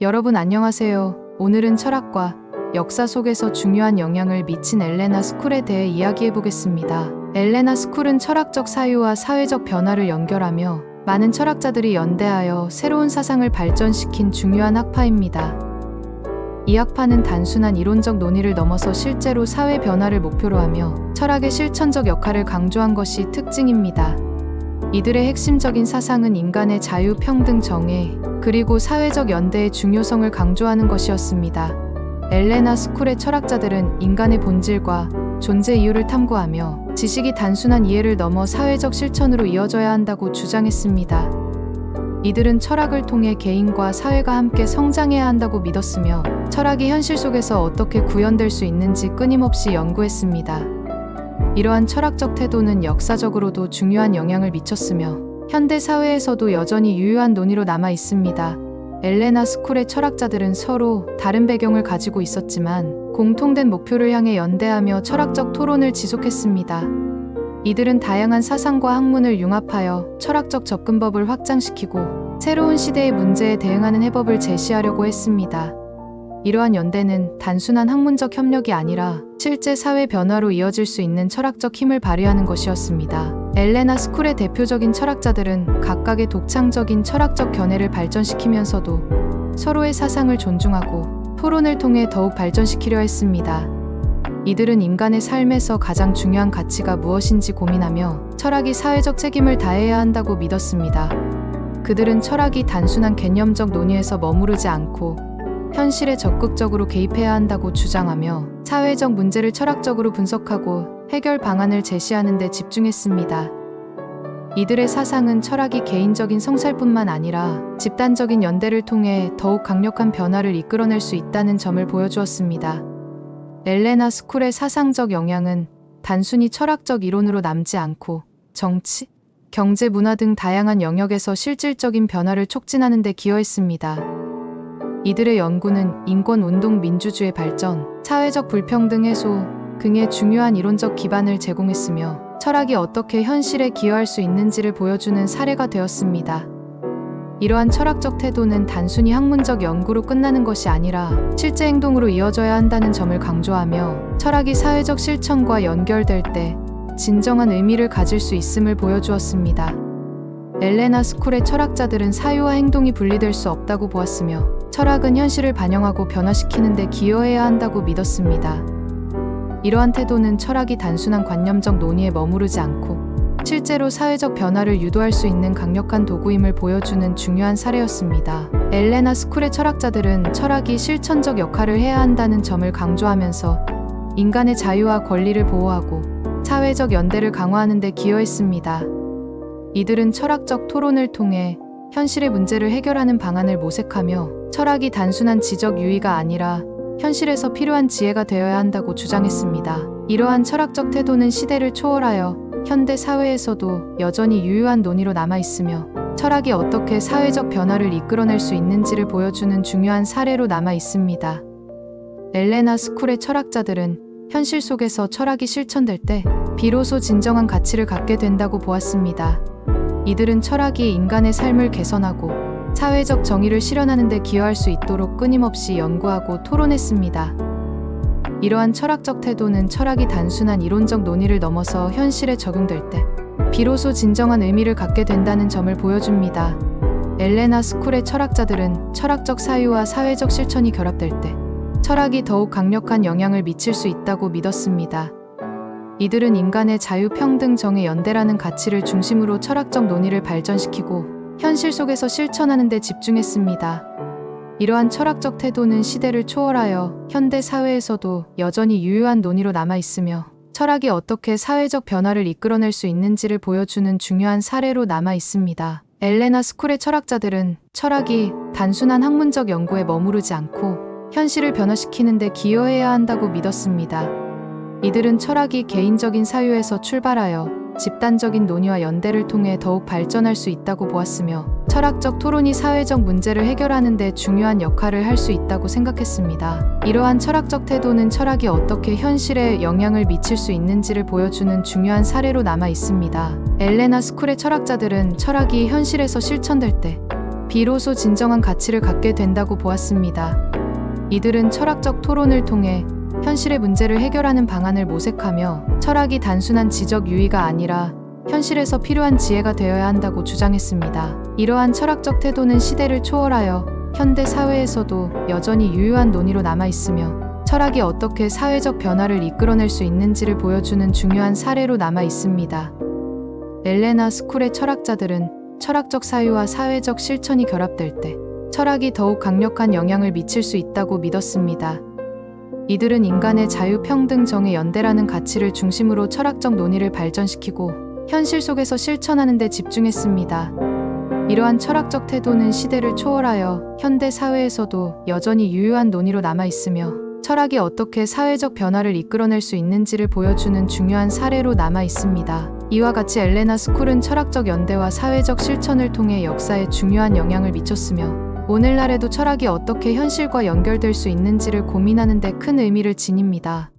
여러분 안녕하세요. 오늘은 철학과 역사 속에서 중요한 영향을 미친 엘레나 스쿨에 대해 이야기해 보겠습니다. 엘레나 스쿨은 철학적 사유와 사회적 변화를 연결하며 많은 철학자들이 연대하여 새로운 사상을 발전시킨 중요한 학파입니다. 이 학파는 단순한 이론적 논의를 넘어서 실제로 사회 변화를 목표로 하며 철학의 실천적 역할을 강조한 것이 특징입니다. 이들의 핵심적인 사상은 인간의 자유, 평등, 정의, 그리고 사회적 연대의 중요성을 강조하는 것이었습니다. 엘레나 스쿨의 철학자들은 인간의 본질과 존재 이유를 탐구하며 지식이 단순한 이해를 넘어 사회적 실천으로 이어져야 한다고 주장했습니다. 이들은 철학을 통해 개인과 사회가 함께 성장해야 한다고 믿었으며 철학이 현실 속에서 어떻게 구현될 수 있는지 끊임없이 연구했습니다. 이러한 철학적 태도는 역사적으로도 중요한 영향을 미쳤으며 현대 사회에서도 여전히 유효한 논의로 남아 있습니다. 엘레나 스쿨의 철학자들은 서로 다른 배경을 가지고 있었지만 공통된 목표를 향해 연대하며 철학적 토론을 지속했습니다. 이들은 다양한 사상과 학문을 융합하여 철학적 접근법을 확장시키고 새로운 시대의 문제에 대응하는 해법을 제시하려고 했습니다. 이러한 연대는 단순한 학문적 협력이 아니라 실제 사회 변화로 이어질 수 있는 철학적 힘을 발휘하는 것이었습니다. 엘레나 스쿨의 대표적인 철학자들은 각각의 독창적인 철학적 견해를 발전시키면서도 서로의 사상을 존중하고 토론을 통해 더욱 발전시키려 했습니다. 이들은 인간의 삶에서 가장 중요한 가치가 무엇인지 고민하며 철학이 사회적 책임을 다해야 한다고 믿었습니다. 그들은 철학이 단순한 개념적 논의에서 머무르지 않고 현실에 적극적으로 개입해야 한다고 주장하며 사회적 문제를 철학적으로 분석하고 해결 방안을 제시하는 데 집중했습니다. 이들의 사상은 철학이 개인적인 성찰뿐만 아니라 집단적인 연대를 통해 더욱 강력한 변화를 이끌어낼 수 있다는 점을 보여주었습니다. 엘레나 스쿨의 사상적 영향은 단순히 철학적 이론으로 남지 않고 정치, 경제, 문화 등 다양한 영역에서 실질적인 변화를 촉진하는 데 기여했습니다. 이들의 연구는 인권운동, 민주주의 발전, 사회적 불평등 해소 등의 중요한 이론적 기반을 제공했으며 철학이 어떻게 현실에 기여할 수 있는지를 보여주는 사례가 되었습니다. 이러한 철학적 태도는 단순히 학문적 연구로 끝나는 것이 아니라 실제 행동으로 이어져야 한다는 점을 강조하며 철학이 사회적 실천과 연결될 때 진정한 의미를 가질 수 있음을 보여주었습니다. 엘레나 스쿨의 철학자들은 사유와 행동이 분리될 수 없다고 보았으며 철학은 현실을 반영하고 변화시키는 데 기여해야 한다고 믿었습니다. 이러한 태도는 철학이 단순한 관념적 논의에 머무르지 않고 실제로 사회적 변화를 유도할 수 있는 강력한 도구임을 보여주는 중요한 사례였습니다. 엘레나 스쿨의 철학자들은 철학이 실천적 역할을 해야 한다는 점을 강조하면서 인간의 자유와 권리를 보호하고 사회적 연대를 강화하는 데 기여했습니다. 이들은 철학적 토론을 통해 현실의 문제를 해결하는 방안을 모색하며 철학이 단순한 지적 유의가 아니라 현실에서 필요한 지혜가 되어야 한다고 주장했습니다. 이러한 철학적 태도는 시대를 초월하여 현대 사회에서도 여전히 유효한 논의로 남아있으며 철학이 어떻게 사회적 변화를 이끌어낼 수 있는지를 보여주는 중요한 사례로 남아있습니다. 엘레나 스쿨의 철학자들은 현실 속에서 철학이 실천될 때 비로소 진정한 가치를 갖게 된다고 보았습니다. 이들은 철학이 인간의 삶을 개선하고 사회적 정의를 실현하는 데 기여할 수 있도록 끊임없이 연구하고 토론했습니다. 이러한 철학적 태도는 철학이 단순한 이론적 논의를 넘어서 현실에 적용될 때 비로소 진정한 의미를 갖게 된다는 점을 보여줍니다. 엘레나 스쿨의 철학자들은 철학적 사유와 사회적 실천이 결합될 때 철학이 더욱 강력한 영향을 미칠 수 있다고 믿었습니다. 이들은 인간의 자유, 평등, 정의, 연대라는 가치를 중심으로 철학적 논의를 발전시키고 현실 속에서 실천하는 데 집중했습니다. 이러한 철학적 태도는 시대를 초월하여 현대 사회에서도 여전히 유효한 논의로 남아있으며 철학이 어떻게 사회적 변화를 이끌어낼 수 있는지를 보여주는 중요한 사례로 남아있습니다. 엘레나 스쿨의 철학자들은 철학이 단순한 학문적 연구에 머무르지 않고 현실을 변화시키는 데 기여해야 한다고 믿었습니다. 이들은 철학이 개인적인 사유에서 출발하여 집단적인 논의와 연대를 통해 더욱 발전할 수 있다고 보았으며 철학적 토론이 사회적 문제를 해결하는 데 중요한 역할을 할 수 있다고 생각했습니다. 이러한 철학적 태도는 철학이 어떻게 현실에 영향을 미칠 수 있는지를 보여주는 중요한 사례로 남아 있습니다. 엘레나 스쿨의 철학자들은 철학이 현실에서 실천될 때 비로소 진정한 가치를 갖게 된다고 보았습니다. 이들은 철학적 토론을 통해 현실의 문제를 해결하는 방안을 모색하며 철학이 단순한 지적 유의가 아니라 현실에서 필요한 지혜가 되어야 한다고 주장했습니다. 이러한 철학적 태도는 시대를 초월하여 현대 사회에서도 여전히 유효한 논의로 남아있으며 철학이 어떻게 사회적 변화를 이끌어낼 수 있는지를 보여주는 중요한 사례로 남아있습니다. 엘레나 스쿨의 철학자들은 철학적 사유와 사회적 실천이 결합될 때 철학이 더욱 강력한 영향을 미칠 수 있다고 믿었습니다. 이들은 인간의 자유, 평등, 정의, 연대라는 가치를 중심으로 철학적 논의를 발전시키고 현실 속에서 실천하는 데 집중했습니다. 이러한 철학적 태도는 시대를 초월하여 현대 사회에서도 여전히 유효한 논의로 남아있으며 철학이 어떻게 사회적 변화를 이끌어낼 수 있는지를 보여주는 중요한 사례로 남아있습니다. 이와 같이 엘레나 스쿨은 철학적 연대와 사회적 실천을 통해 역사에 중요한 영향을 미쳤으며 오늘날에도 철학이 어떻게 현실과 연결될 수 있는지를 고민하는 데 큰 의미를 지닙니다.